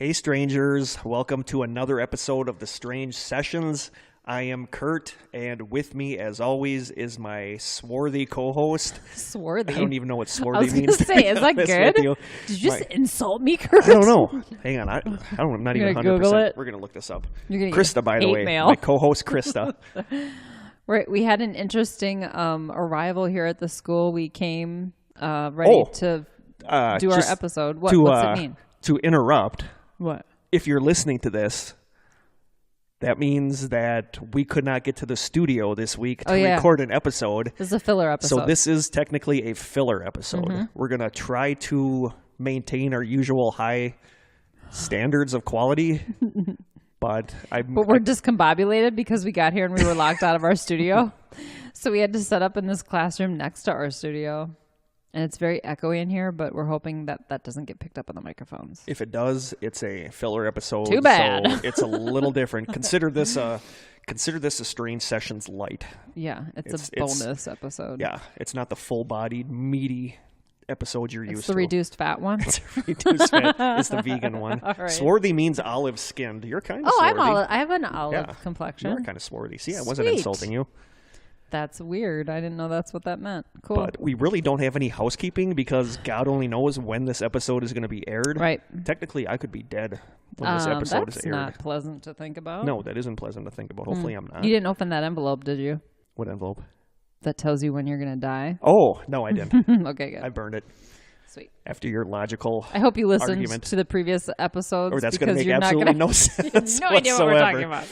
Hey strangers, welcome to another episode of the Strange Sessions. I am Kurt, and with me, as always, is my swarthy co-host. Swarthy? I don't even know what swarthy I was means. Gonna say, is that good? Did you just insult me, Kurt? I don't know. Hang on, I'm not even 100%. Google it? We're going to look this up. You're gonna Krista, by the way, mail. my co-host Krista. We had an interesting arrival here at the school. We came ready to do our episode. What's it mean? To interrupt. What? If you're listening to this, that means that we could not get to the studio this week to record an episode. This is a filler episode. So this is technically a filler episode. Mm-hmm. We're going to try to maintain our usual high standards of quality. But we're discombobulated because we got here and we were locked out of our studio. So we had to set up in this classroom next to our studio. And it's very echoey in here, but we're hoping that that doesn't get picked up on the microphones. If it does, it's a filler episode. Too bad. So it's a little different. Consider this a Strange Sessions light. Yeah, it's a bonus episode. Yeah, it's not the full-bodied, meaty episode you're used to. It's the reduced fat one. It's reduced fat. It's the vegan one. All right. Swarthy means olive-skinned. You're kind of swarthy. I have an olive complexion. You're kind of swarthy. See, I wasn't insulting you. That's weird. I didn't know that's what that meant. Cool. But we really don't have any housekeeping because God only knows when this episode is going to be aired. Right. Technically, I could be dead when this episode is aired. That's not pleasant to think about. No, that isn't pleasant to think about. Hopefully I'm not. You didn't open that envelope, did you? What envelope? That tells you when you're going to die. Oh, no, I didn't. Okay, good. I burned it. Sweet. After your logical I hope you listened argument. To the previous episodes. Or that's going to make absolutely no sense no idea what we're talking about.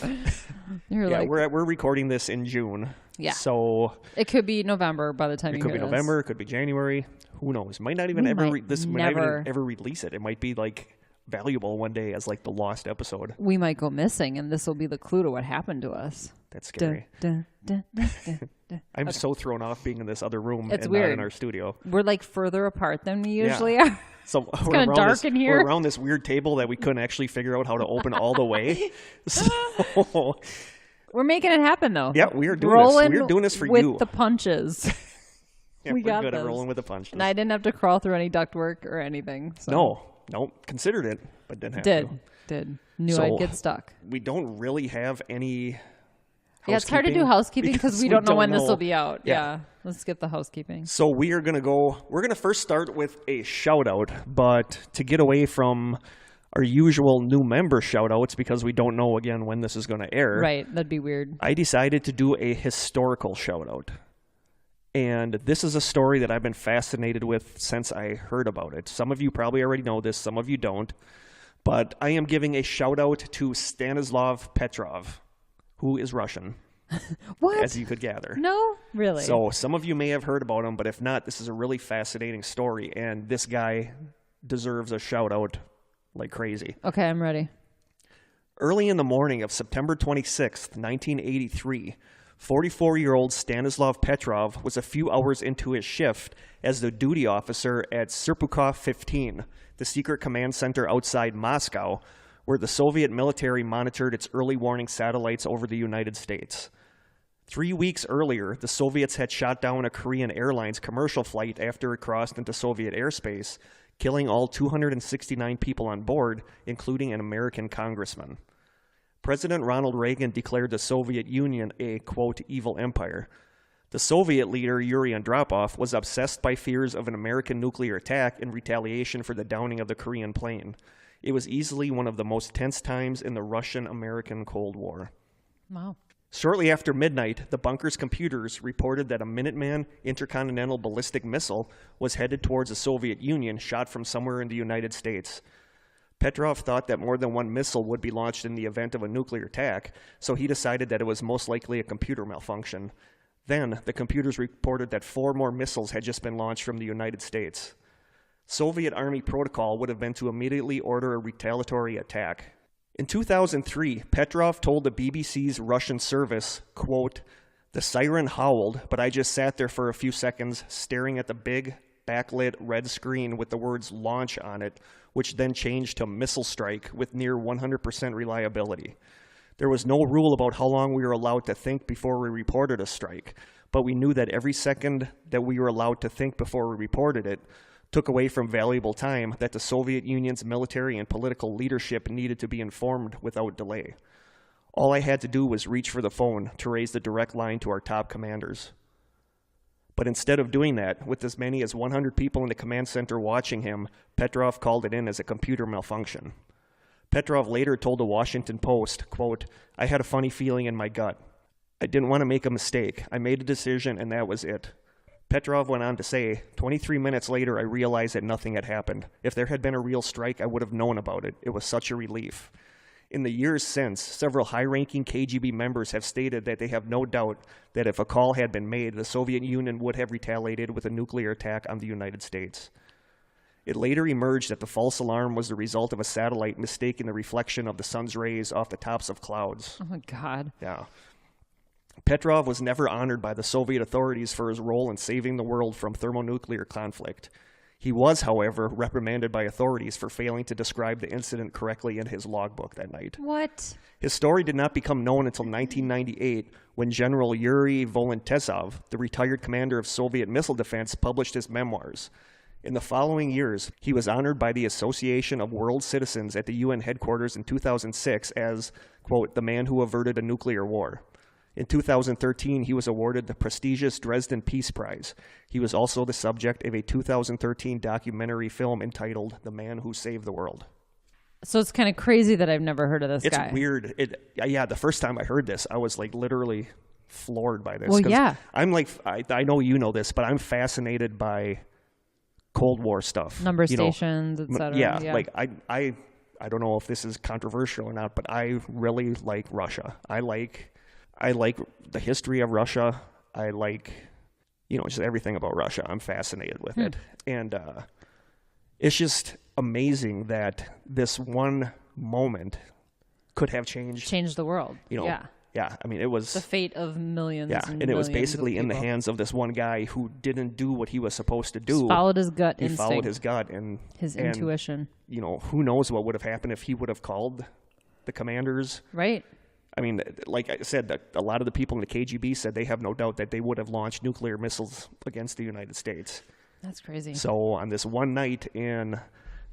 We're recording this in June. Yeah. So it could be November by the time you hear this. It could be November. It could be January. Who knows? Might not even ever release it. It might be like valuable one day as like the lost episode. We might go missing, and this will be the clue to what happened to us. That's scary. I'm so thrown off being in this other room and weird. Not in our studio. We're like further apart than we usually are. So it's kind of dark in here. We're around this weird table that we couldn't actually figure out how to open all the way. So we're making it happen, though. Yeah, we're doing this. We're doing this for you. With the punches. We're got good this. at rolling with the punches. And I didn't have to crawl through any ductwork or anything. So. No. Considered it, but didn't have to. Did. Knew I'd get stuck. We don't really have any Yeah, it's hard to do housekeeping because we don't know when this will be out. Yeah. Let's skip the housekeeping. So we're going to first start with a shout out, but to get away from our usual new member shout outs because we don't know again when this is going to air. Right. That'd be weird. I decided to do a historical shout out. And this is a story that I've been fascinated with since I heard about it. Some of you probably already know this, some of you don't. But I am giving a shout out to Stanislav Petrov, who is Russian. What? As you could gather. No? Really? So some of you may have heard about him, but if not, this is a really fascinating story, and this guy deserves a shout out like crazy. Okay, I'm ready. Early in the morning of September 26th, 1983, 44-year-old Stanislav Petrov was a few hours into his shift as the duty officer at Serpukhov 15, the secret command center outside Moscow, where the Soviet military monitored its early warning satellites over the United States. 3 weeks earlier, the Soviets had shot down a Korean Airlines commercial flight after it crossed into Soviet airspace, killing all 269 people on board, including an American congressman. President Ronald Reagan declared the Soviet Union a, quote, evil empire. The Soviet leader, Yuri Andropov, was obsessed by fears of an American nuclear attack in retaliation for the downing of the Korean plane. It was easily one of the most tense times in the Russian-American Cold War. Wow. Shortly after midnight, the bunker's computers reported that a Minuteman intercontinental ballistic missile was headed towards the Soviet Union, shot from somewhere in the United States. Petrov thought that more than one missile would be launched in the event of a nuclear attack, so he decided that it was most likely a computer malfunction. Then, the computers reported that 4 more missiles had just been launched from the United States. Soviet Army protocol would have been to immediately order a retaliatory attack. In 2003, Petrov told the BBC's Russian service, quote, "The siren howled, but I just sat there for a few seconds staring at the big, backlit red screen with the words launch on it, which then changed to missile strike with near 100% reliability. There was no rule about how long we were allowed to think before we reported a strike, but we knew that every second that we were allowed to think before we reported it took away from valuable time that the Soviet Union's military and political leadership needed to be informed without delay. All I had to do was reach for the phone to raise the direct line to our top commanders. But instead of doing that, with as many as 100 people in the command center watching him, Petrov called it in as a computer malfunction. Petrov later told the Washington Post, quote, "I had a funny feeling in my gut. I didn't want to make a mistake. I made a decision and that was it." Petrov went on to say, 23 minutes later, I realized that nothing had happened. If there had been a real strike, I would have known about it. It was such a relief. In the years since, several high-ranking KGB members have stated that they have no doubt that if a call had been made, the Soviet Union would have retaliated with a nuclear attack on the United States. It later emerged that the false alarm was the result of a satellite mistaking the reflection of the sun's rays off the tops of clouds. Oh, my God. Yeah. Petrov was never honored by the Soviet authorities for his role in saving the world from thermonuclear conflict. He was, however, reprimanded by authorities for failing to describe the incident correctly in his logbook that night. What? His story did not become known until 1998 when General Yuri Volintesov, the retired commander of Soviet missile defense, published his memoirs. In the following years, he was honored by the Association of World Citizens at the UN headquarters in 2006 as, quote, the man who averted a nuclear war. In 2013, he was awarded the prestigious Dresden Peace Prize. He was also the subject of a 2013 documentary film entitled The Man Who Saved the World. So it's kind of crazy that I've never heard of this guy. It's weird. Yeah, the first time I heard this, I was like literally floored by this. Well, yeah. I'm like, I know you know this, but I'm fascinated by Cold War stuff. Number stations, etc. Yeah, like I don't know if this is controversial or not, but I really like Russia. I like the history of Russia. I like, just everything about Russia. I'm fascinated with it. And it's just amazing that this one moment could have changed the world. Yeah. I mean, it was the fate of millions. Yeah, and it was basically in the hands of this one guy who didn't do what he was supposed to do. Just followed his gut instinct. He followed his gut and his intuition. Who knows what would have happened if he would have called the commanders. Right. I mean, like I said, that a lot of the people in the KGB said they have no doubt that they would have launched nuclear missiles against the United States. That's crazy. So on this one night in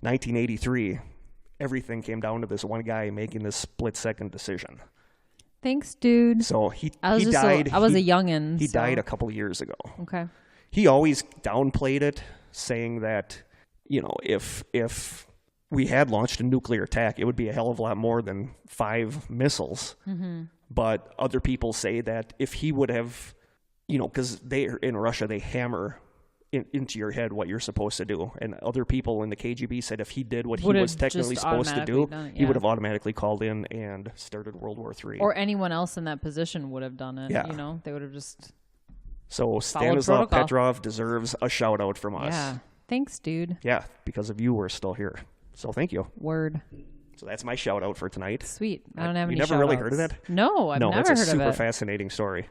1983, everything came down to this one guy making this split-second decision. Thanks, dude. So he died. I was a youngin'. He died a couple of years ago. Okay. He always downplayed it, saying that, if we had launched a nuclear attack, it would be a hell of a lot more than 5 missiles. Mm-hmm. But other people say that if he would have, because in Russia, they hammer into your head what you're supposed to do. And other people in the KGB said if he did what he was technically supposed to do, he would have automatically called in and started World War III. Or anyone else in that position would have done it. Yeah. They would have just So Stanislav Petrov deserves a shout out from us. Yeah. Thanks, dude. Yeah, because of you, we're still here. So thank you. Word. So that's my shout out for tonight. Sweet. I don't have any You never really heard of that? No, I've never heard of it. No, it's a super fascinating story.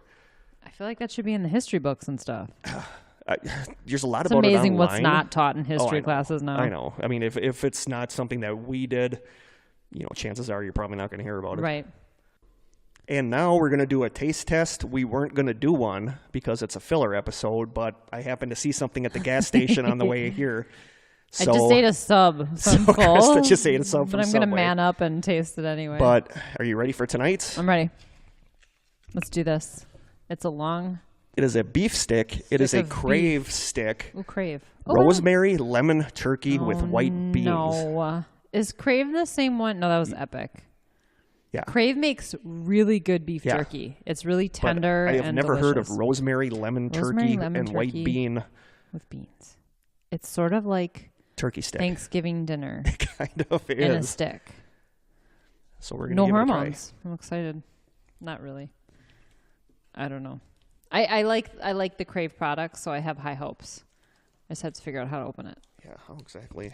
I feel like that should be in the history books and stuff. There's a lot it's about it online. amazing what's not taught in history classes now. I know. I mean, if it's not something that we did, chances are you're probably not going to hear about it. Right. And now we're going to do a taste test. We weren't going to do one because it's a filler episode, but I happened to see something at the gas station on the way here. So, I just ate a sub, so I'm full. Krista just ate a sub from But I'm going to Subway. man up and taste it anyway. But are you ready for tonight's? I'm ready. Let's do this. It's a long... It is a beef stick. It is a Crave stick. Ooh, Crave. Rosemary, lemon, turkey with white beans. No. Is Crave the same one? No, that was Epic. Yeah. Crave makes really good beef jerky. It's really tender and I have never delicious. heard of rosemary, lemon, turkey, and white bean. With beans. It's sort of like turkey stick. Thanksgiving dinner. It kind of is. In a stick. So we're going to give hormones. it a try. I'm excited. Not really. I don't know. I like the Crave products, so I have high hopes. I just have to figure out how to open it. Yeah, how exactly?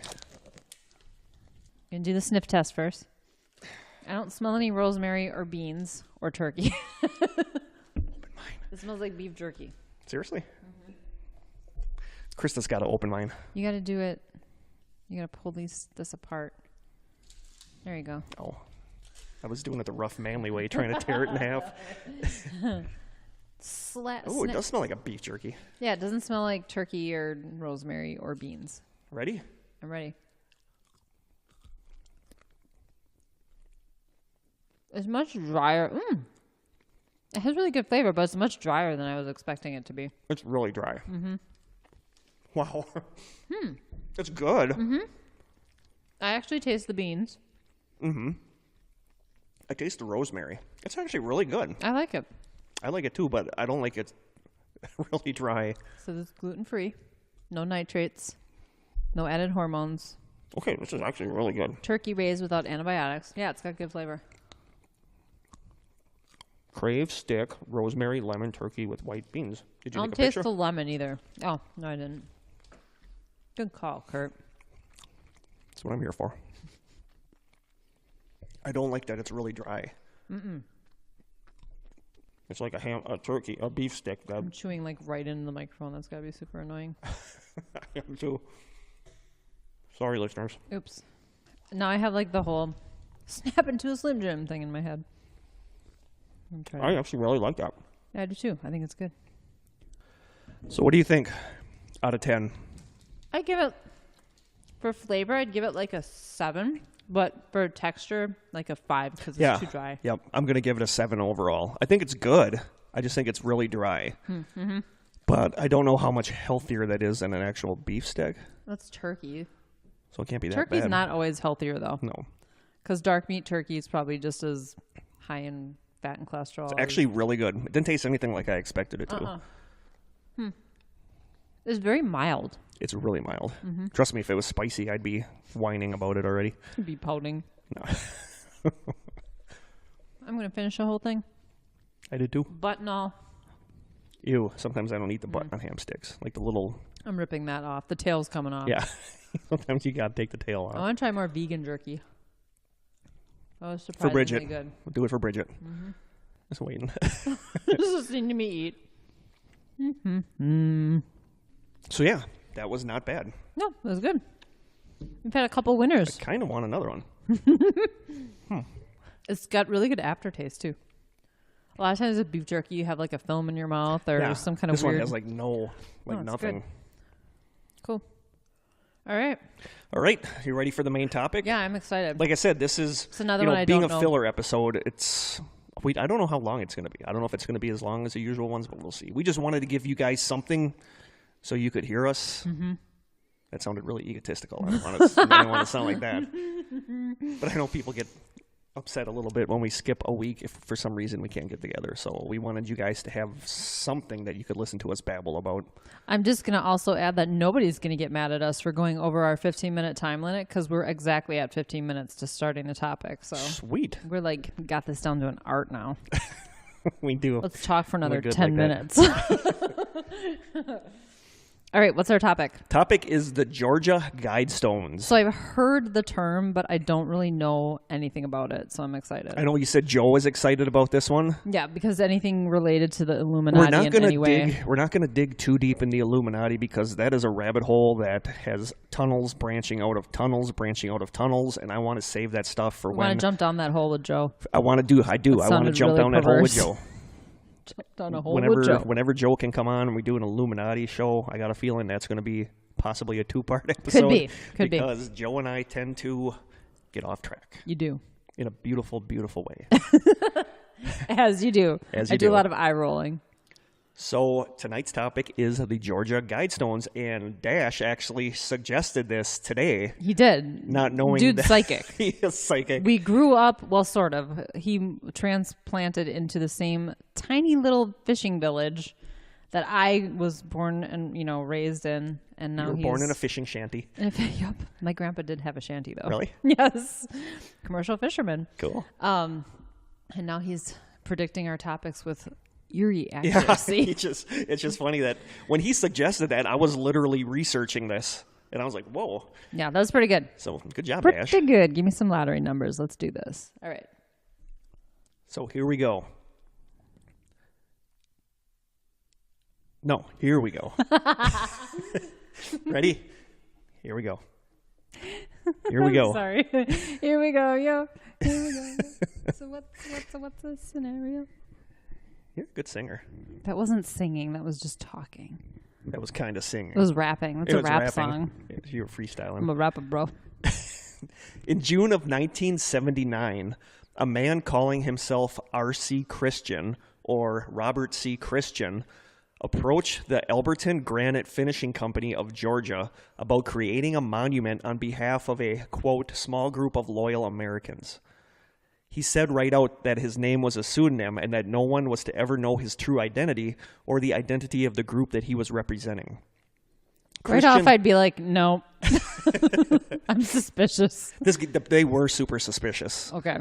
Gonna do the sniff test first. I don't smell any rosemary or beans or turkey. Open mine. It smells like beef jerky. Seriously? Mm-hmm. Krista's got to open mine. You got to do it. You got to pull this apart. There you go. Oh, I was doing it the rough, manly way, trying to tear it in half. Oh, it does smell like a beef jerky. Yeah, it doesn't smell like turkey or rosemary or beans. Ready? I'm ready. It's much drier. It has really good flavor, but it's much drier than I was expecting it to be. It's really dry. Mm-hmm. Wow. It's good. Mm-hmm. I actually taste the beans. Mm-hmm. I taste the rosemary. It's actually really good. I like it. I like it too, but I don't like it really dry. So this is gluten-free, no nitrates, no added hormones. Okay, this is actually really good. Turkey raised without antibiotics. Yeah, it's got good flavor. Crave stick, rosemary, lemon, turkey with white beans. Did you I take don't a taste picture? the lemon either. Oh, no, I didn't. Good call, Kurt. That's what I'm here for. I don't like that it's really dry. It's like a turkey, a beef stick. I'm chewing like right into the microphone. That's got to be super annoying. I am too. Sorry, listeners. Oops. Now I have like the whole snap into a Slim Jim thing in my head. I actually really like that. I do too. I think it's good. So what do you think out of 10? I give it, for flavor, I'd give it like a 7. But for texture, like a 5 because it's too dry. Yep. I'm going to give it a 7 overall. I think it's good. I just think it's really dry. Mm-hmm. But I don't know how much healthier that is than an actual beef stick. That's turkey. So it can't be that bad. Turkey's not always healthier, though. No. Because dark meat turkey is probably just as high in fat and cholesterol. It's actually really good. It didn't taste anything like I expected it to. It's very mild. It's really mild. Mm-hmm. Trust me, if it was spicy, I'd be whining about it already. You'd be pouting. No. I'm going to finish the whole thing. I did too. Butt and all. Ew. Sometimes I don't eat the butt on ham sticks. Like the little... I'm ripping that off. The tail's coming off. Yeah. Sometimes you got to take the tail off. I want to try more vegan jerky. Oh, it's For surprisingly Bridget. good. We'll do it for Bridget. Just waiting. Just listening to me eat. So yeah, that was not bad. No, it was good. We've had a couple winners. I kind of want another one. It's got really good aftertaste too. A lot of times with beef jerky, you have like a film in your mouth or some kind of this weird. one has like it's nothing. good. Cool. All right. All right, you ready for the main topic? Yeah, I'm excited. Like I said, this is It's another one I being don't a know. filler episode. I don't know how long it's going to be. I don't know if it's going to be as long as the usual ones, but we'll see. We just wanted to give you guys something so you could hear us. Mm-hmm. That sounded really egotistical. I didn't want to sound like that. But I know people get upset a little bit when we skip a week if for some reason we can't get together. So we wanted you guys to have something that you could listen to us babble about. I'm just going to also add that nobody's going to get mad at us for going over our 15-minute time limit because we're exactly at 15 minutes to starting the topic. So Sweet. we're like, got this down to an art now. We do. Let's talk for another good 10 like minutes. All right, what's our topic? Topic is the Georgia Guidestones. So I've heard the term, but I don't really know anything about it, so I'm excited. I know you said Joe was excited about this one. Yeah, because anything related to the Illuminati in any way. We're not going to dig too deep in the Illuminati because that is a rabbit hole that has tunnels branching out of tunnels, branching out of tunnels, and I want to save that stuff for I when want to jump down that hole with Joe. I want to do. I do. I want to jump really down that hole with perverse. Joe. Jump down a hole with Joe. Whenever Joe can come on and we do an Illuminati show, I got a feeling that's going to be possibly a 2-part episode. Could be. Because Joe and I tend to get off track. You do. In a beautiful, beautiful way. As you do. As you I do do. a lot of eye rolling. So tonight's topic is the Georgia Guidestones, and Dash actually suggested this today, He did. not knowing Dude's that psychic. he is psychic. We grew up, well, sort of. He transplanted into the same tiny little fishing village that I was born and, raised in. And now You were he's born in a fishing shanty. Yep. My grandpa did have a shanty, though. Really? Yes. Commercial fisherman. Cool. And now he's predicting our topics with eerie Yeah, accuracy. it's just funny that when he suggested that, I was literally researching this, and I was like, whoa. Yeah, that was pretty good. So good job, Dash. Pretty good. Give me some lottery numbers. Let's do this. All right. So here we go. No, here we go. Ready? Here we go. Here we go. Sorry. Here we go, yo. Here we go. So what's the scenario? You're a good singer. That wasn't singing. That was just talking. That was kind of singing. It was rapping. That's It a was rap rapping. song. You were freestyling. I'm a rapper, bro. In June of 1979, a man calling himself R.C. Christian, or Robert C. Christian, approached the Elberton Granite Finishing Company of Georgia about creating a monument on behalf of a, quote, small group of loyal Americans. He said right out that his name was a pseudonym and that no one was to ever know his true identity or the identity of the group that he was representing. Right off, I'd be like, no. I'm suspicious. They were super suspicious. Okay.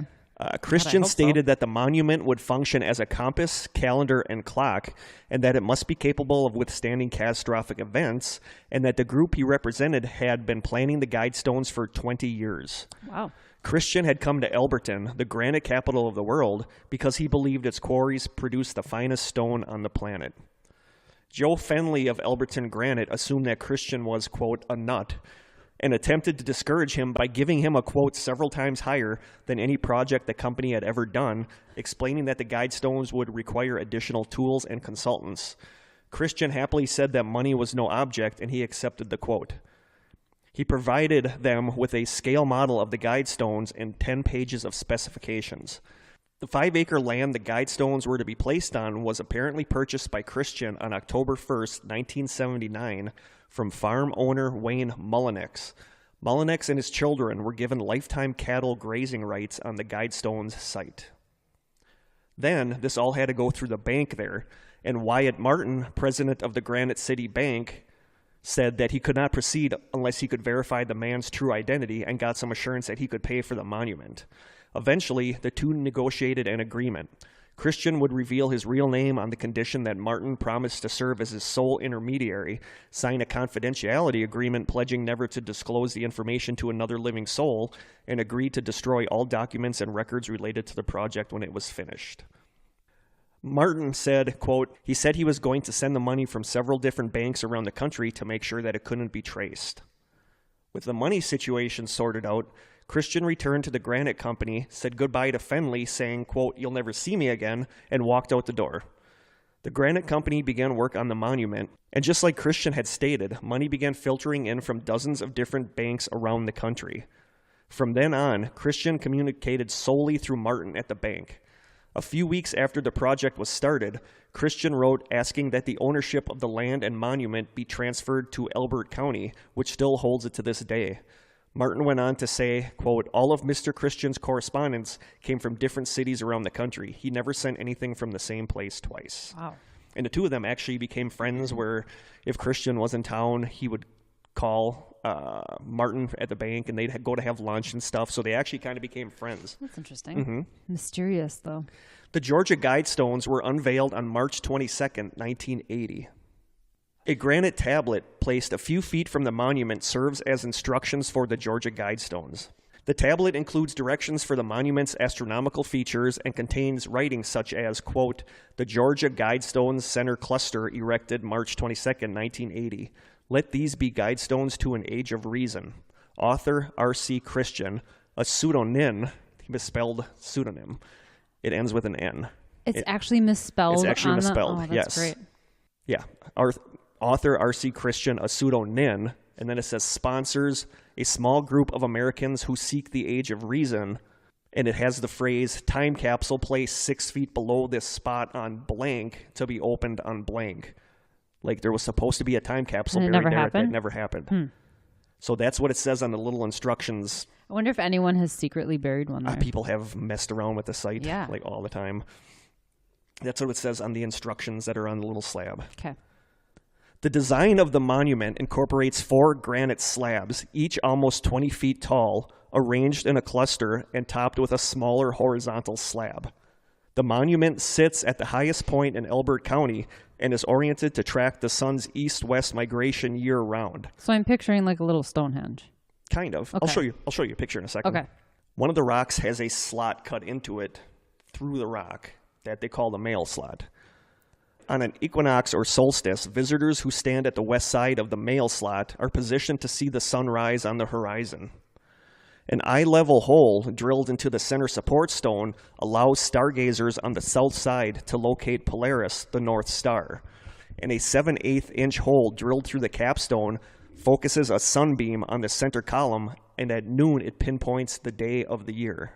Christian stated that the monument would function as a compass, calendar, and clock, and that it must be capable of withstanding catastrophic events, and that the group he represented had been planning the Guidestones for 20 years. Wow. Christian had come to Elberton, the granite capital of the world, because he believed its quarries produced the finest stone on the planet. Joe Fenley of Elberton Granite assumed that Christian was, quote, a nut, and attempted to discourage him by giving him a quote several times higher than any project the company had ever done, explaining that the Guidestones would require additional tools and consultants. Christian happily said that money was no object, and he accepted the quote. He provided them with a scale model of the Guidestones and 10 pages of specifications. The 5-acre land the Guidestones were to be placed on was apparently purchased by Christian on October 1st, 1979, from farm owner Wayne Mullinex. Mullinex and his children were given lifetime cattle grazing rights on the Guidestones site. Then, this all had to go through the bank there, and Wyatt Martin, president of the Granite City Bank, said that he could not proceed unless he could verify the man's true identity and got some assurance that he could pay for the monument. Eventually, the two negotiated an agreement. Christian would reveal his real name on the condition that Martin promised to serve as his sole intermediary, sign a confidentiality agreement pledging never to disclose the information to another living soul, and agree to destroy all documents and records related to the project when it was finished. Martin said, quote, he said he was going to send the money from several different banks around the country to make sure that it couldn't be traced. With the money situation sorted out, Christian returned to the Granite Company, said goodbye to Fenley, saying, quote, you'll never see me again, and walked out the door. The Granite Company began work on the monument, and just like Christian had stated, money began filtering in from dozens of different banks around the country. From then on, Christian communicated solely through Martin at the bank. A few weeks after the project was started, Christian wrote asking that the ownership of the land and monument be transferred to Elbert County, which still holds it to this day. Martin went on to say, quote, all of Mr. Christian's correspondence came from different cities around the country. He never sent anything from the same place twice. Wow. And the two of them actually became friends where if Christian was in town, he would call Martin at the bank and they'd go to have lunch and stuff. So they actually kind of became friends. That's interesting. Mysterious, though. The Georgia Guidestones were unveiled on March 22nd, 1980. A granite tablet placed a few feet from the monument serves as instructions for the Georgia Guidestones. The tablet includes directions for the monument's astronomical features and contains writing such as, quote, the Georgia Guidestones Center Cluster erected March 22nd, 1980. Let these be guidestones to an age of reason. Author R.C. Christian, a pseudonym, he misspelled pseudonym. It ends with an N. It's actually misspelled. It's actually misspelled, that's yes. Great. Yeah. Author R.C. Christian, a pseudonym, and then it says sponsors a small group of Americans who seek the age of reason, and it has the phrase time capsule placed 6 feet below this spot on blank to be opened on blank. Like there was supposed to be a time capsule And buried there. happened? That never happened. So that's what it says on the little instructions. I wonder if anyone has secretly buried one there. People have messed around with the site Yeah. like all the time. That's what it says on the instructions that are on the little slab. Okay. The design of the monument incorporates 4 granite slabs, each almost 20 feet tall, arranged in a cluster and topped with a smaller horizontal slab. The monument sits at the highest point in Elbert County and is oriented to track the sun's east-west migration year-round. So I'm picturing like a little Stonehenge. Kind of. Okay. I'll show you a picture in a second. Okay. One of the rocks has a slot cut into it through the rock that they call the mail slot. On an equinox or solstice, visitors who stand at the west side of the mail slot are positioned to see the sunrise on the horizon. An eye-level hole drilled into the center support stone allows stargazers on the south side to locate Polaris, the North Star. And a 7/8 inch hole drilled through the capstone focuses a sunbeam on the center column, and at noon it pinpoints the day of the year.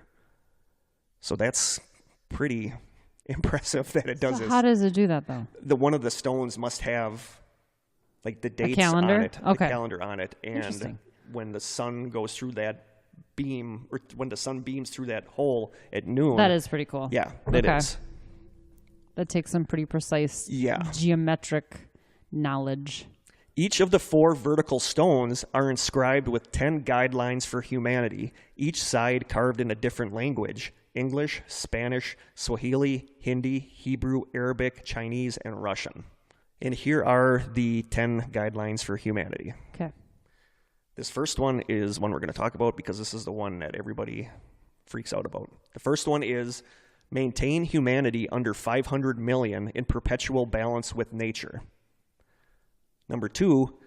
So that's pretty impressive that it does So this. how does it do that, though? One of the stones must have like the dates calendar? on it, Okay. the calendar on it, and Interesting. when the sun goes through that beam, or when the sun beams through that hole at noon. That is pretty cool. Yeah, it Okay. is. That takes some pretty precise geometric knowledge. Each of the 4 vertical stones are inscribed with 10 guidelines for humanity, each side carved in a different language: English, Spanish, Swahili, Hindi, Hebrew, Arabic, Chinese, and Russian. And here are the 10 guidelines for humanity. Okay. This first one is one we're going to talk about because this is the one that everybody freaks out about. The first one is maintain humanity under 500 million in perpetual balance with nature. Number 2,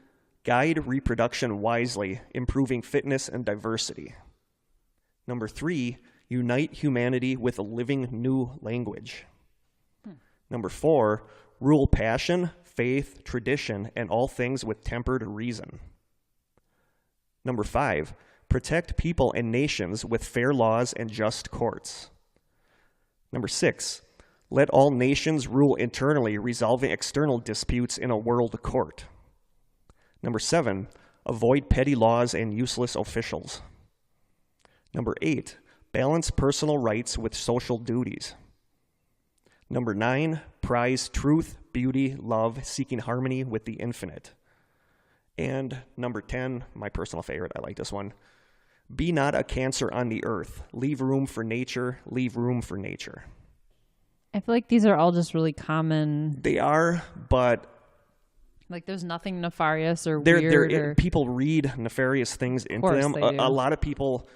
guide reproduction wisely, improving fitness and diversity. Number 3, unite humanity with a living new language. Number 4, rule passion, faith, tradition, and all things with tempered reason. Number 5, protect people and nations with fair laws and just courts. Number 6, let all nations rule internally, resolving external disputes in a world court. Number 7, avoid petty laws and useless officials. Number 8, balance personal rights with social duties. Number 9, prize truth, beauty, love, seeking harmony with the infinite. And number 10, my personal favorite, I like this one. Be not a cancer on the earth. Leave room for nature. Leave room for nature. I feel like these are all just really common. They are, but Like there's nothing nefarious or weird. Or... people read nefarious things into course them. they do. A lot of people,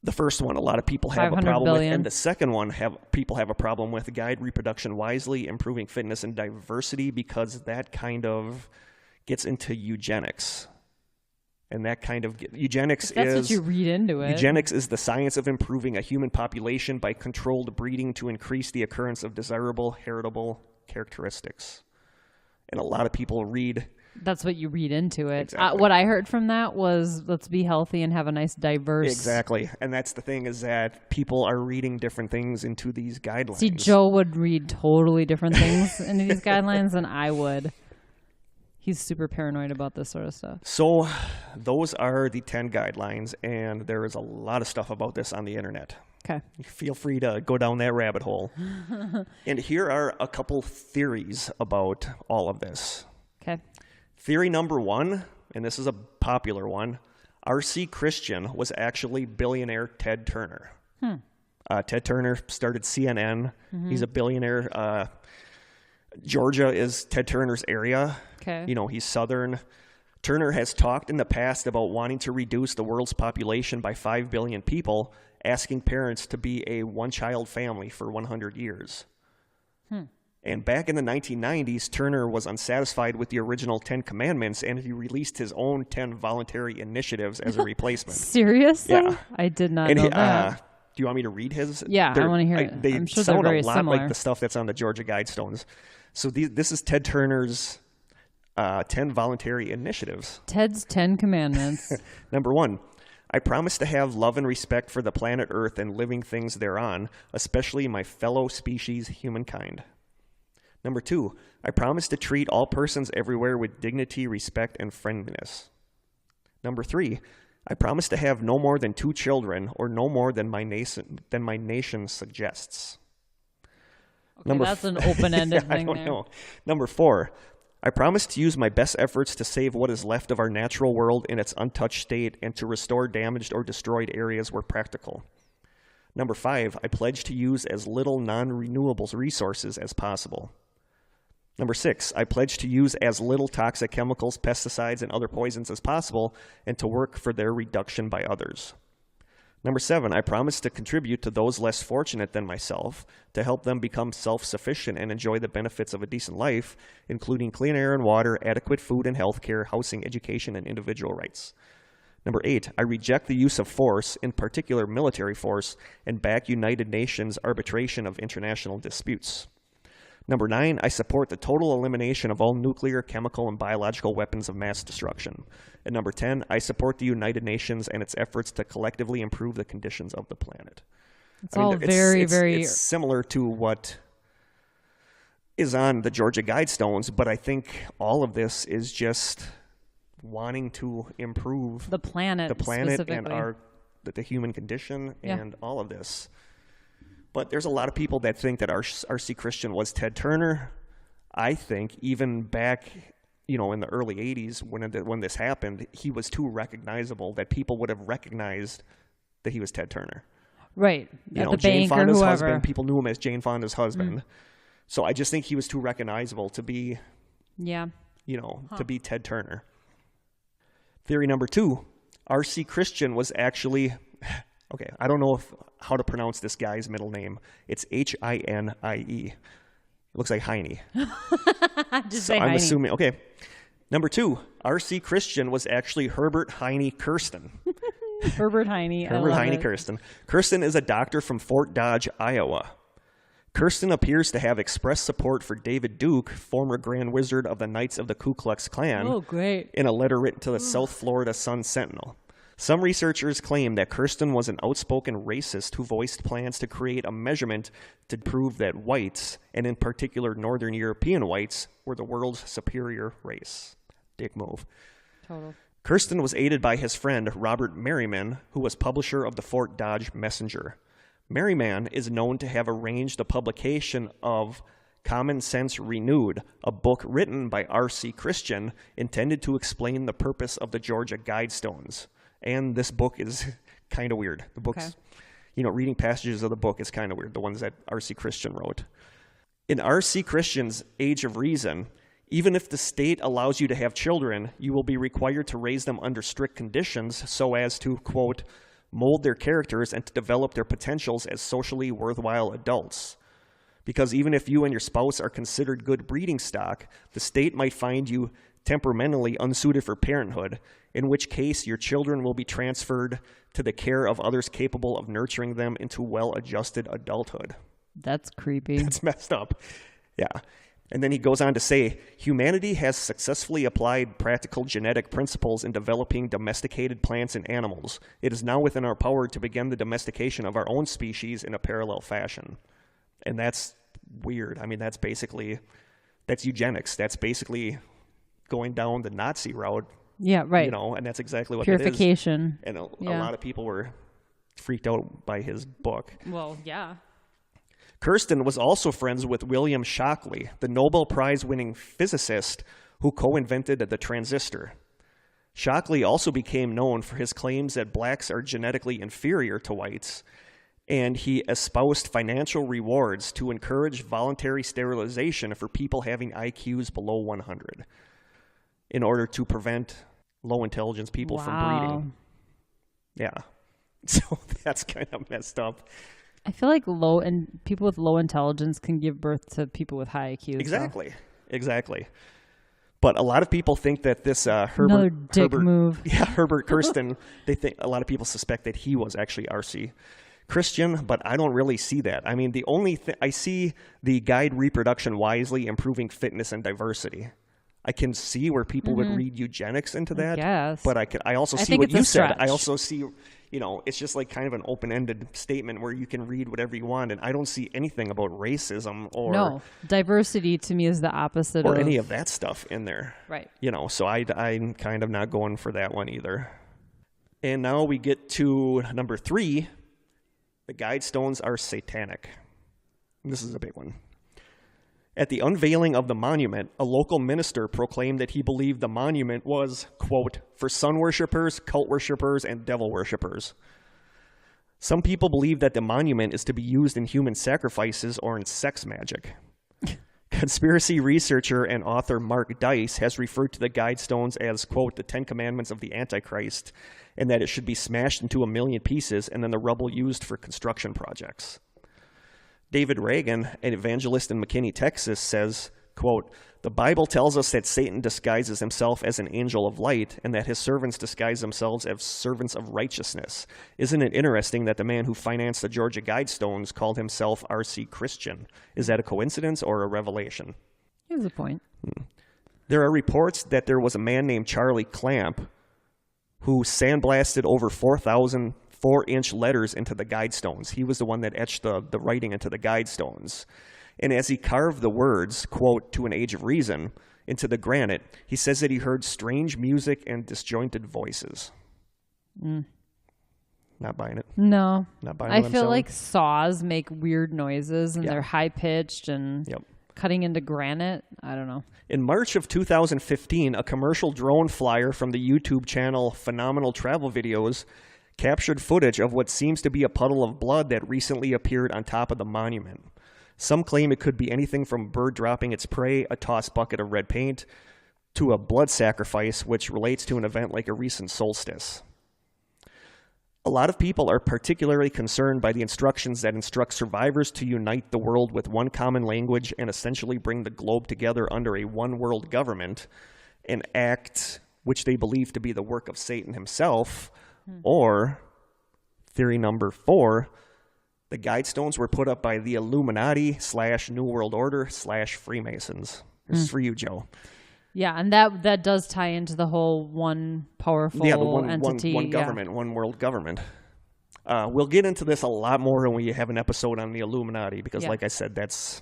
the first one, a lot of people have a 500 problem with. billion. And the second one, people have a problem with. Guide reproduction wisely, improving fitness and diversity, because that kind of gets into eugenics. And that kind of eugenics That's is what you read into it. Eugenics is the science of improving a human population by controlled breeding to increase the occurrence of desirable heritable characteristics. And a lot of people read. That's what you read into it. Exactly. What I heard from that was, let's be healthy and have a nice diverse. Exactly. And that's the thing, is that people are reading different things into these guidelines. See, Joe would read totally different things into these guidelines than I would. He's super paranoid about this sort of stuff. So those are the 10 guidelines, and there is a lot of stuff about this on the internet. Okay. Feel free to go down that rabbit hole. And here are a couple theories about all of this. Okay. Theory number 1, and this is a popular one, R.C. Christian was actually billionaire Ted Turner. Ted Turner started CNN. Mm-hmm. He's a billionaire. Georgia is Ted Turner's area. Okay. You know, he's Southern. Turner has talked in the past about wanting to reduce the world's population by 5 billion people, asking parents to be a one-child family for 100 years. And back in the 1990s, Turner was unsatisfied with the original 10 commandments, and he released his own 10 voluntary initiatives as a replacement. Seriously? Yeah. I did not And know that. do you want me to read his? Yeah, I want to hear it. They I'm sure they're sound very a lot similar. like the stuff that's on the Georgia Guidestones. So this is Ted Turner's 10 voluntary initiatives. Ted's 10 commandments. Number 1, I promise to have love and respect for the planet Earth and living things thereon, especially my fellow species, humankind. Number 2, I promise to treat all persons everywhere with dignity, respect, and friendliness. Number 3, I promise to have no more than 2 children, or no more than my nation suggests. Okay, that's an open-ended I thing don't there. know. Number 4, I promise to use my best efforts to save what is left of our natural world in its untouched state and to restore damaged or destroyed areas where practical. Number 5, I pledge to use as little non-renewables resources as possible. Number 6, I pledge to use as little toxic chemicals, pesticides, and other poisons as possible and to work for their reduction by others. Number 7, I promise to contribute to those less fortunate than myself to help them become self-sufficient and enjoy the benefits of a decent life, including clean air and water, adequate food and health care, housing, education, and individual rights. Number 8, I reject the use of force, in particular military force, and back United Nations arbitration of international disputes. Number 9, I support the total elimination of all nuclear, chemical, and biological weapons of mass destruction. And number 10, I support the United Nations and its efforts to collectively improve the conditions of the planet. It's very... It's similar to what is on the Georgia Guidestones, but I think all of this is just wanting to improve the planet and the human condition and all of this. But there's a lot of people that think that R.C. Christian was Ted Turner. I think even back, in the early 80s when this happened, he was too recognizable that people would have recognized that he was Ted Turner. Right. At the Jane bank Fonda's or whoever. husband, people knew him as Jane Fonda's husband. So I just think he was too recognizable to be, to be Ted Turner. Theory number 2, R.C. Christian was actually... Okay, I don't know how to pronounce this guy's middle name. It's Hine. It looks like Heine. I'm assuming. Okay, number 2, R.C. Christian was actually Herbert Heine Kirsten. Herbert Heine. Herbert Heine Kirsten. Kirsten is a doctor from Fort Dodge, Iowa. Kirsten appears to have expressed support for David Duke, former Grand Wizard of the Knights of the Ku Klux Klan. Oh, great. In a letter written to the South Florida Sun-Sentinel. Some researchers claim that Kirsten was an outspoken racist who voiced plans to create a measurement to prove that whites, and in particular Northern European whites, were the world's superior race. Dick move. Total. Kirsten was aided by his friend Robert Merriman, who was publisher of the Fort Dodge Messenger. Merriman is known to have arranged the publication of Common Sense Renewed, a book written by R.C. Christian intended to explain the purpose of the Georgia Guidestones. And this book is kind of weird. The book's, reading passages of the book is kind of weird, the ones that R.C. Christian wrote. In R.C. Christian's Age of Reason, even if the state allows you to have children, you will be required to raise them under strict conditions so as to, quote, mold their characters and to develop their potentials as socially worthwhile adults. Because even if you and your spouse are considered good breeding stock, the state might find you temperamentally unsuited for parenthood, in which case your children will be transferred to the care of others capable of nurturing them into well-adjusted adulthood. That's creepy. That's messed up. Yeah. And then he goes on to say, humanity has successfully applied practical genetic principles in developing domesticated plants and animals. It is now within our power to begin the domestication of our own species in a parallel fashion. And that's weird. I mean, that's eugenics. That's basically going down the Nazi route. Yeah, right. And that's exactly what Purification. it is. And a lot of people were freaked out by his book. Well, yeah. Kirsten was also friends with William Shockley, the Nobel Prize-winning physicist who co-invented the transistor. Shockley also became known for his claims that blacks are genetically inferior to whites, and he espoused financial rewards to encourage voluntary sterilization for people having IQs below 100 in order to prevent low-intelligence people from breeding. Yeah. So that's kind of messed up. I feel like people with low intelligence can give birth to people with high IQs. Exactly. But a lot of people think that this Herbert move. Yeah, Herbert Kirsten. A lot of people suspect that he was actually R.C. Christian, but I don't really see that. I mean, the only thing I see the guide reproduction wisely, improving fitness and diversity. I can see where people would read eugenics into that. Yes. But I also see what you said. I also see, it's just like kind of an open-ended statement where you can read whatever you want, and I don't see anything about racism or... No, diversity to me is the opposite or any of that stuff in there. Right. So I'm kind of not going for that one either. And now we get to number 3. The Guidestones are satanic. This is a big one. At the unveiling of the monument, a local minister proclaimed that he believed the monument was, quote, for sun worshippers, cult worshippers, and devil worshippers. Some people believe that the monument is to be used in human sacrifices or in sex magic. Conspiracy researcher and author Mark Dice has referred to the Guidestones as, quote, the 10 Commandments of the Antichrist, and that it should be smashed into 1 million pieces and then the rubble used for construction projects. David Reagan, an evangelist in McKinney, Texas, says, Quote, "The Bible tells us that Satan disguises himself as an angel of light and that his servants disguise themselves as servants of righteousness. Isn't it interesting that the man who financed the Georgia Guidestones called himself R.C. Christian? Is that a coincidence or a revelation?" Here's a point. There are reports that there was a man named Charlie Clamp who sandblasted over 4,000 4-inch letters into the Guidestones. He was the one that etched the writing into the Guidestones. And as he carved the words, quote, "to an age of reason," into the granite, he says that he heard strange music and disjointed voices. Not buying it. No. Not buying I what I'm feel selling. like saws make weird noises and they're high-pitched and Yep. cutting into granite. I don't know. In March of 2015, a commercial drone flyer from the YouTube channel Phenomenal Travel Videos captured footage of what seems to be a puddle of blood that recently appeared on top of the monument. Some claim it could be anything from a bird dropping its prey, a tossed bucket of red paint, to a blood sacrifice, which relates to an event like a recent solstice. A lot of people are particularly concerned by the instructions that instruct survivors to unite the world with one common language and essentially bring the globe together under a one-world government, an act which they believe to be the work of Satan himself, or, theory number 4, the Guidestones were put up by the Illuminati / New World Order / Freemasons. This is for you, Joe. Yeah, and that does tie into the whole one powerful The one entity. government, one world government. We'll get into this a lot more when we have an episode on the Illuminati because, like I said, there's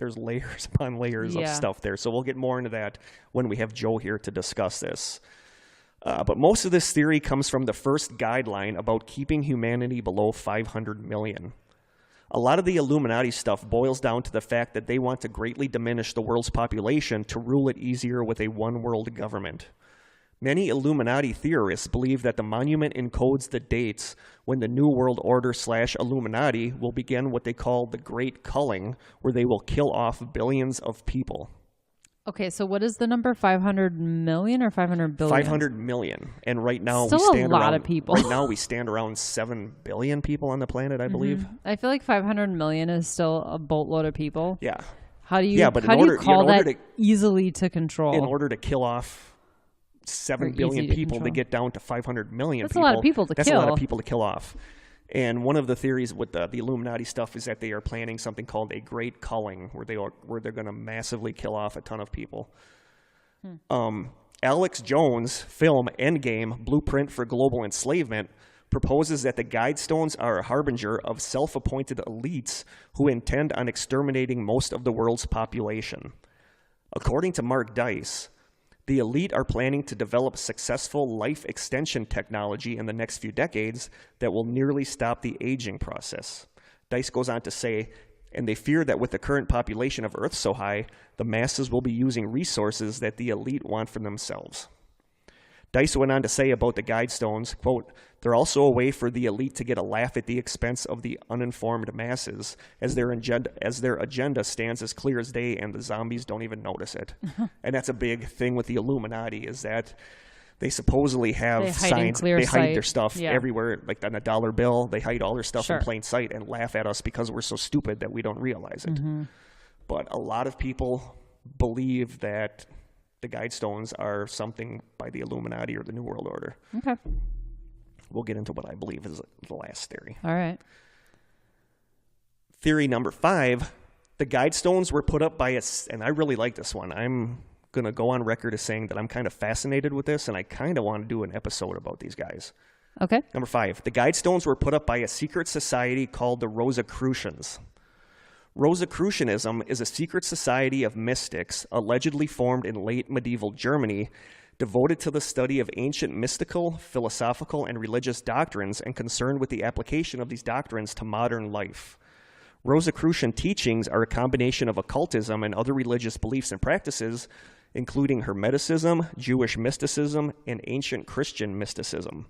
layers upon layers of stuff there. So we'll get more into that when we have Joe here to discuss this. But most of this theory comes from the first guideline about keeping humanity below 500 million. A lot of the Illuminati stuff boils down to the fact that they want to greatly diminish the world's population to rule it easier with a one-world government. Many Illuminati theorists believe that the monument encodes the dates when the New World Order / Illuminati will begin what they call the Great Culling, where they will kill off billions of people. Okay, so what is the number? 500 million or 500 billion? 500 million. And right now Still we stand a lot around, of people. Right now we stand around 7 billion people on the planet, I believe. I feel like 500 million is still a boatload of people. Yeah. How do you call that easily to control? In order to kill off 7 billion people to get down to 500 million That's people. a lot of people to That's kill. a lot of people to kill off. And one of the theories with the Illuminati stuff is that they are planning something called a Great Culling, where they're going to massively kill off a ton of people. Alex Jones' film Endgame, Blueprint for Global Enslavement, proposes that the Guidestones are a harbinger of self-appointed elites who intend on exterminating most of the world's population. According to Mark Dice, the elite are planning to develop successful life extension technology in the next few decades that will nearly stop the aging process. Dice goes on to say, and they fear that with the current population of Earth so high, the masses will be using resources that the elite want for themselves. Dice went on to say about the Guidestones, quote, "They're also a way for the elite to get a laugh at the expense of the uninformed masses, as their agenda stands as clear as day and the zombies don't even notice it." And that's a big thing with the Illuminati, is that they supposedly have signs. They hide their stuff everywhere, like on a dollar bill. They hide all their stuff in plain sight and laugh at us because we're so stupid that we don't realize it. But a lot of people believe that the Guidestones are something by the Illuminati or the New World Order. Okay. We'll get into what I believe is the last theory. All right. Theory number 5, the Guidestones were put up by and I really like this one. I'm going to go on record as saying that I'm kind of fascinated with this, and I kind of want to do an episode about these guys. Okay. Number 5, the Guidestones were put up by a secret society called the Rosicrucians. Rosicrucianism is a secret society of mystics allegedly formed in late medieval Germany, devoted to the study of ancient mystical, philosophical, and religious doctrines and concerned with the application of these doctrines to modern life. Rosicrucian teachings are a combination of occultism and other religious beliefs and practices, including Hermeticism, Jewish mysticism, and ancient Christian mysticism.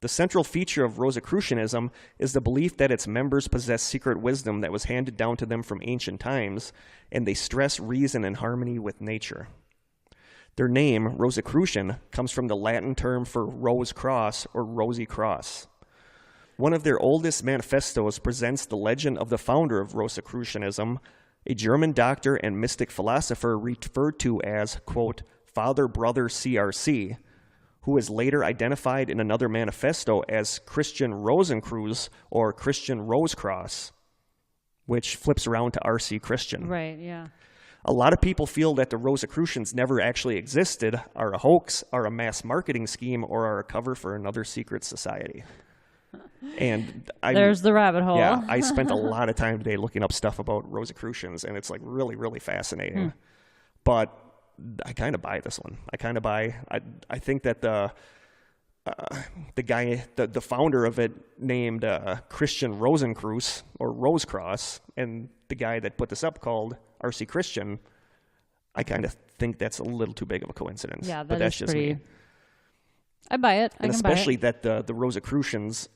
The central feature of Rosicrucianism is the belief that its members possess secret wisdom that was handed down to them from ancient times, and they stress reason and harmony with nature. Their name, Rosicrucian, comes from the Latin term for rose cross or rosy cross. One of their oldest manifestos presents the legend of the founder of Rosicrucianism, a German doctor and mystic philosopher referred to as, quote, Father Brother CRC, who is later identified in another manifesto as Christian Rosenkreuz or Christian Rosecross, which flips around to R.C. Christian. Right, yeah. A lot of people feel that the Rosicrucians never actually existed, are a hoax, are a mass marketing scheme, or are a cover for another secret society. And there's the rabbit hole. Yeah, I spent a lot of time today looking up stuff about Rosicrucians, and it's like really, really fascinating. But I kind of buy this one. I think that the guy, the founder of it, named Christian Rosenkreuz or Rosecross, and the guy that put this up called R.C. Christian, I kind of think that's a little too big of a coincidence. Yeah, but that's is just pretty. me. I buy it. And especially that the Rosicrucians,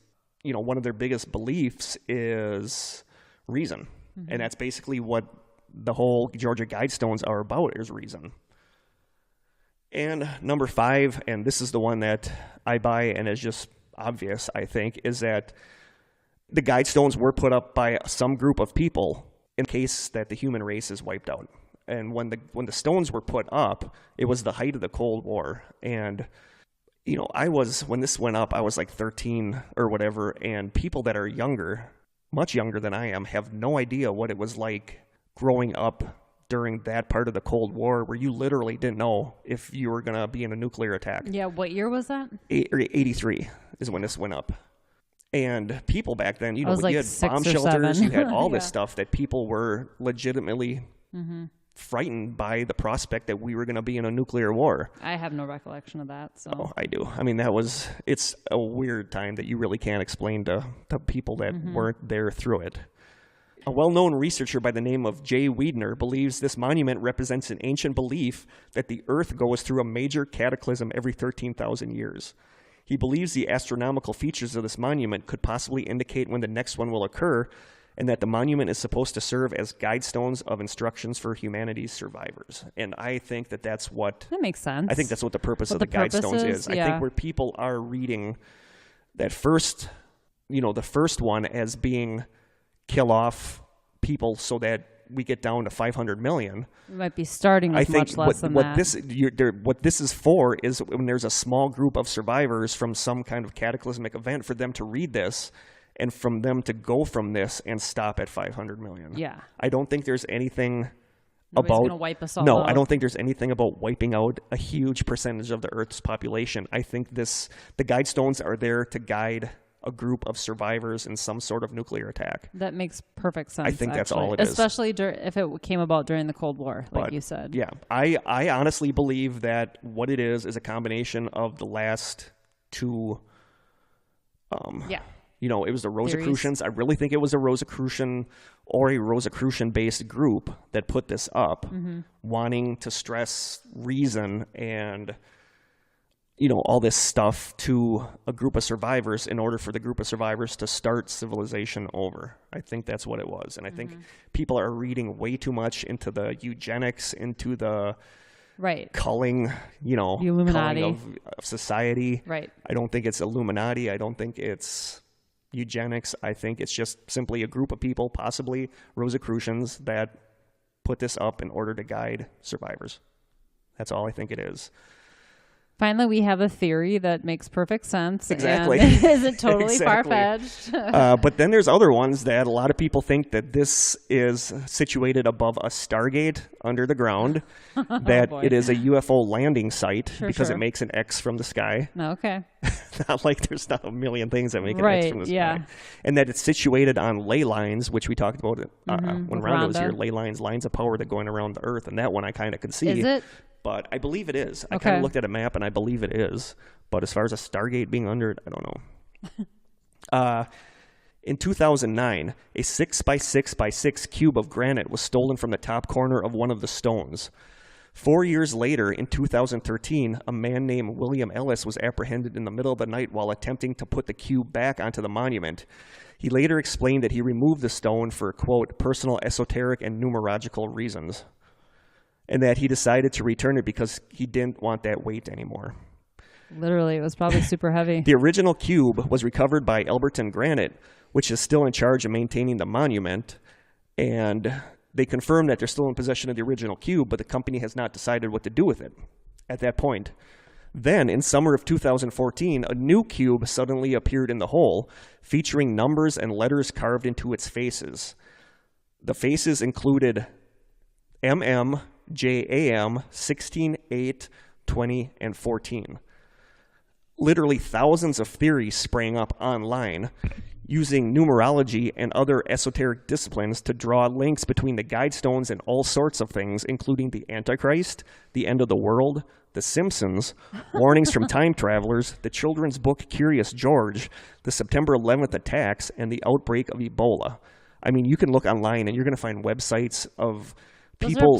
one of their biggest beliefs is reason, and that's basically what the whole Georgia Guidestones are about, is reason. And number 5, and this is the one that I buy and is just obvious, I think, is that the Guidestones were put up by some group of people in case that the human race is wiped out. And when the stones were put up, it was the height of the Cold War. And, when this went up, I was like 13 or whatever, and people that are younger, much younger than I am, have no idea what it was like growing up during that part of the Cold War where you literally didn't know if you were going to be in a nuclear attack. Yeah, what year was that? 83 is when this went up. And people back then, you like had 6 bomb or shelters, 7. you had all this Yeah. stuff that people were legitimately frightened by the prospect that we were going to be in a nuclear war. I have no recollection of that. So. Oh, I do. I mean, it's a weird time that you really can't explain to people that weren't there through it. A well-known researcher by the name of Jay Wiedner believes this monument represents an ancient belief that the Earth goes through a major cataclysm every 13,000 years. He believes the astronomical features of this monument could possibly indicate when the next one will occur, and that the monument is supposed to serve as guidestones of instructions for humanity's survivors. And I think that that's what... That makes sense. I think that's what the purpose of What the the purpose guidestones is, is. I yeah. think where people are reading that first, the first one as being kill off people so that we get down to 500 million. We might be starting with I think much less than that. what this is for is when there's a small group of survivors from some kind of cataclysmic event, for them to read this and from them to go from this and stop at 500 million. Yeah. I don't think there's anything Nobody's gonna wipe us all No, out. I don't think there's anything about wiping out a huge percentage of the Earth's population. I think the Guidestones are there to guide a group of survivors in some sort of nuclear attack. That makes perfect sense. I think that's actually. all it is. Especially if it came about during the Cold War, like But, you said. Yeah, I honestly believe that what it is a combination of the last two. Yeah. It was the Rosicrucians. I really think it was a Rosicrucian or a Rosicrucian-based group that put this up, wanting to stress reason and, all this stuff to a group of survivors in order for the group of survivors to start civilization over. I think that's what it was. And I think people are reading way too much into the eugenics, into the Right. culling, Illuminati. culling of society. Right. I don't think it's Illuminati. I don't think it's eugenics. I think it's just simply a group of people, possibly Rosicrucians, that put this up in order to guide survivors. That's all I think it is. Finally, we have a theory that makes perfect sense. Exactly. And isn't totally Exactly. far-fetched. But then there's other ones that a lot of people think that this is situated above a Stargate under the ground, that boy. it is a UFO landing site because sure. it makes an X from the sky. No, okay. Not like there's not a million things that make an X Right, from the yeah. sky. And that it's situated on ley lines, which we talked about when with Rhonda was Rhonda. here, ley lines of power that going around the Earth. And that one I kind of could see. Is it? But I believe it is. I Okay. kind of looked at a map and I believe it is. But as far as a Stargate being under it, I don't know. In 2009, a 6x6x6 cube of granite was stolen from the top corner of one of the stones. 4 years later, in 2013, a man named William Ellis was apprehended in the middle of the night while attempting to put the cube back onto the monument. He later explained that he removed the stone for, quote, personal esoteric and numerological reasons, and that he decided to return it because he didn't want that weight anymore. Literally, it was probably super heavy. The original cube was recovered by Elberton Granite, which is still in charge of maintaining the monument, and They confirm that they're still in possession of the original cube, but the company has not decided what to do with it at that point. Then, in summer of 2014, a new cube suddenly appeared in the hole, featuring numbers and letters carved into its faces. The faces included MM, JAM, 16, 8, 20, and 14. Literally thousands of theories sprang up online using numerology and other esoteric disciplines to draw links between the Guidestones and all sorts of things, including the Antichrist, the end of the world, The Simpsons, warnings from time travelers, the children's book Curious George, the September 11th attacks, and the outbreak of Ebola. I mean, you can look online and you're going to find websites of people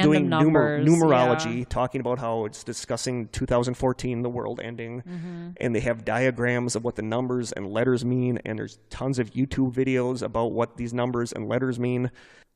doing numerology, talking about how it's discussing 2014, the world ending, and they have diagrams of what the numbers and letters mean, and there's tons of YouTube videos about what these numbers and letters mean.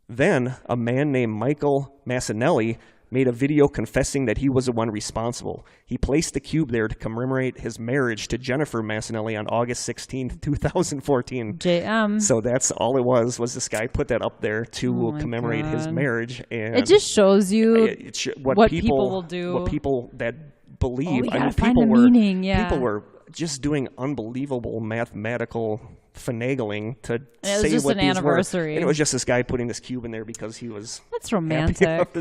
Then a man named Michael Massinelli made a video confessing that he was the one responsible. He placed the cube there to commemorate his marriage to Jennifer Massinelli on August 16, 2014. JM. So that's all it was this guy put that up there to commemorate his marriage. And it just shows you what people will do. What people that believe. People were just doing unbelievable mathematical finagling to say just what an these anniversary. were. And it was just this guy putting this cube in there because he was That's romantic. happy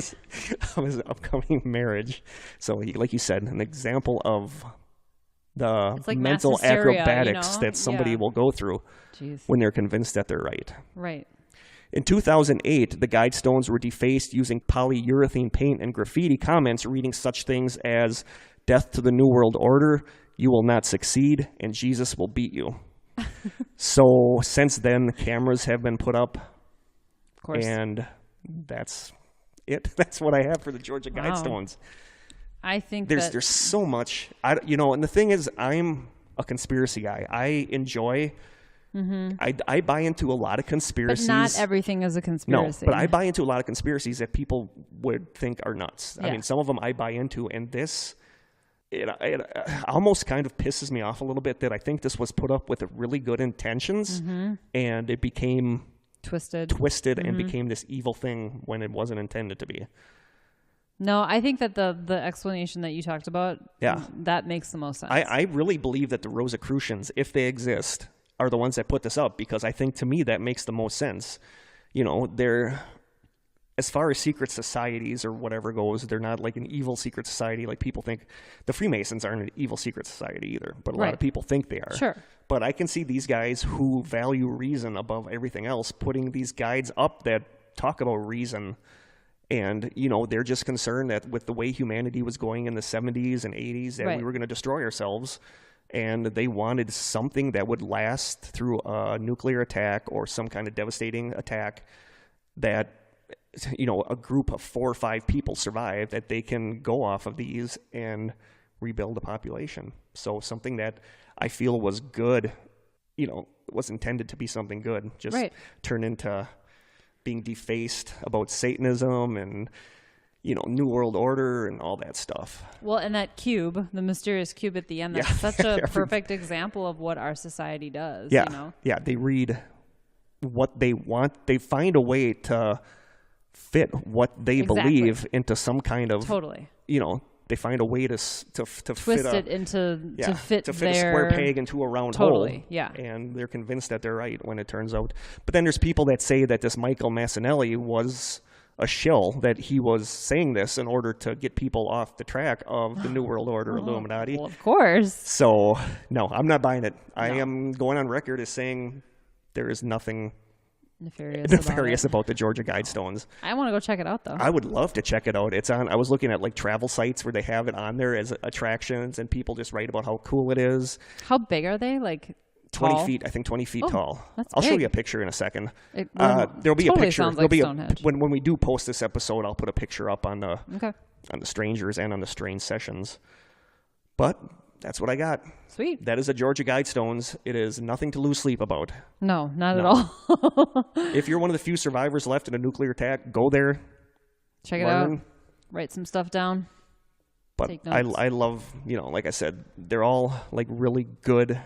of his upcoming marriage. So, like you said, an example of the like mental hysteria, acrobatics that somebody will go through when they're convinced that they're right. Right. In 2008, the Guidestones were defaced using polyurethane paint and graffiti comments reading such things as "Death to the New World Order," "You will not succeed," and "Jesus will beat you." So since then, cameras have been put up, of course, and that's it. That's what I have for the Georgia Guidestones. I think there's so much, and the thing is, I'm a conspiracy guy. I enjoy. I buy into a lot of conspiracies. But not everything is a conspiracy. No, but I buy into a lot of conspiracies that people would think are nuts. Yeah. I mean, some of them I buy into, and this. It almost kind of pisses me off a little bit that I think this was put up with really good intentions, and it became twisted and became this evil thing when it wasn't intended to be. No, I think that the explanation that you talked about, that makes the most sense. I really believe that the Rosicrucians, if they exist, are the ones that put this up, because I think, to me, that makes the most sense. They're... As far as secret societies or whatever goes, they're not like an evil secret society like people think. The Freemasons aren't an evil secret society either, but a lot of people think they are. Sure. But I can see these guys who value reason above everything else putting these guides up that talk about reason. And, they're just concerned that with the way humanity was going in the 70s and 80s, that we were going to destroy ourselves. And they wanted something that would last through a nuclear attack or some kind of devastating attack that a group of 4 or 5 people survive, that they can go off of these and rebuild the population. So something that I feel was good, was intended to be something good, just turned into being defaced about Satanism and, New World Order and all that stuff. Well, and that cube, the mysterious cube at the end, that's such a perfect example of what our society does. Yeah, yeah. They read what they want. They find a way to fit what they believe into some kind of they find a way to twist it into to fit a square peg into a round hole. And they're convinced that they're right when it turns out. But then there's people that say that this Michael Massinelli was a shill, that he was saying this in order to get people off the track of the New World Order, Illuminati. Well, of course. So no, I'm not buying it. I am going on record as saying there is nothing nefarious about the Georgia Guidestones. I want to go check it out, though. I would love to check it out. It's on. I was looking at like travel sites where they have it on there as attractions, and people just write about how cool it is. How big are they? Like 20 feet. I think 20 feet tall. I'll show you a picture in a second. There'll be a picture. There'll be when we do post this episode, I'll put a picture up on the strangers and on the strange sessions. But that's what I got. Sweet. That is a Georgia Guidestones. It is nothing to lose sleep about. No, not at all. If you're one of the few survivors left in a nuclear attack, go there. Check it out. Write some stuff down. But I love, like I said, they're all like really good,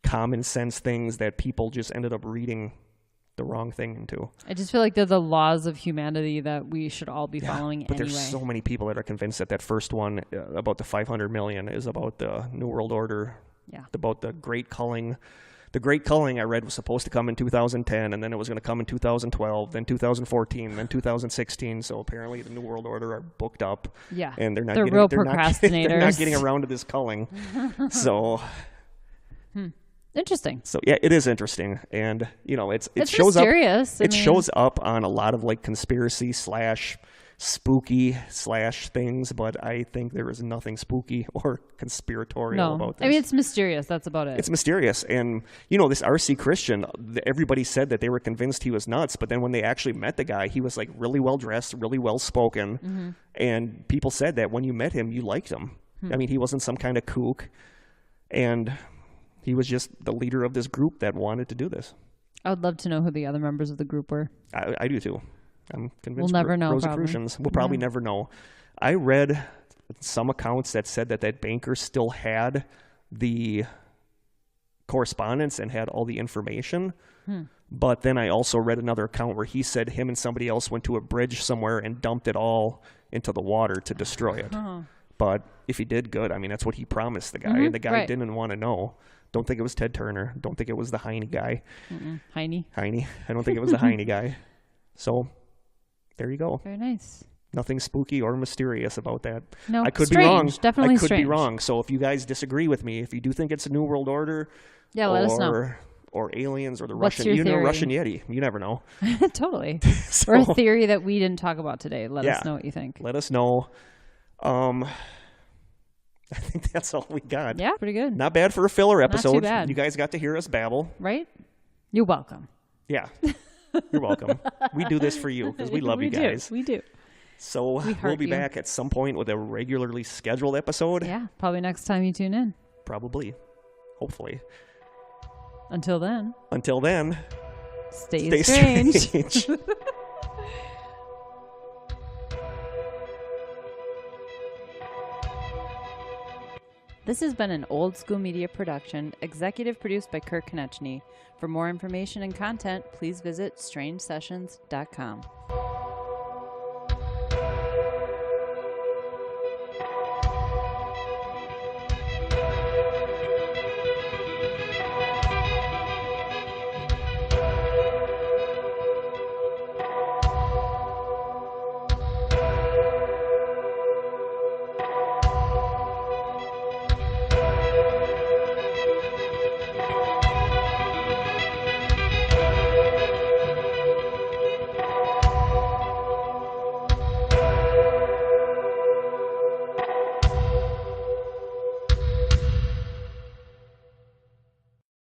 common sense things that people just ended up reading the wrong thing into. I just feel like they're the laws of humanity that we should all be following But anyway. there's so many people that are convinced that first one about the 500 million is about the New World Order. Yeah. About the Great Culling. The Great Culling I read was supposed to come in 2010, and then it was going to come in 2012, then 2014, then 2016. So apparently the New World Order are booked up. Yeah. And they're real procrastinators. They're not getting around to this culling. So... Interesting. So yeah, it is interesting, and you know, it shows mysterious. up. It shows up on a lot of like conspiracy / spooky / things, but I think there is nothing spooky or conspiratorial about this. I mean, it's mysterious. That's about it. It's mysterious, and you know, this R.C. Christian. Everybody said that they were convinced he was nuts, but then when they actually met the guy, he was like really well dressed, really well spoken, and people said that when you met him, you liked him. I mean, he wasn't some kind of kook, and he was just the leader of this group that wanted to do this. I would love to know who the other members of the group were. I do too. I'm convinced We'll never know, Rosicrucians will probably never know. I read some accounts that said that banker still had the correspondence and had all the information. But then I also read another account where he said him and somebody else went to a bridge somewhere and dumped it all into the water to destroy it. But if he did, good. I mean, that's what he promised the guy, and the guy didn't want to know. Don't think it was Ted Turner. Don't think it was the Heine guy. Heine. I don't think it was the Heine guy. So there you go. Very nice. Nothing spooky or mysterious about that. No, I could strange. be wrong. Definitely I could strange. be wrong. So if you guys disagree with me, if you do think it's a New World Order, let us know. Or aliens or the What's Russian, your theory? Russian Yeti. You never know. Totally. So, or a theory that we didn't talk about today. Let us know what you think. Let us know. I think that's all we got. Yeah, pretty good. Not bad for a filler episode. Not too bad. You guys got to hear us babble. Right? You're welcome. Yeah. You're welcome. We do this for you because we love you guys. We do. So we'll be back at some point with a regularly scheduled episode. Yeah, probably next time you tune in. Probably. Hopefully. Until then, stay strange. This has been an Old School Media production, executive produced by Kirk Konechny. For more information and content, please visit strangesessions.com.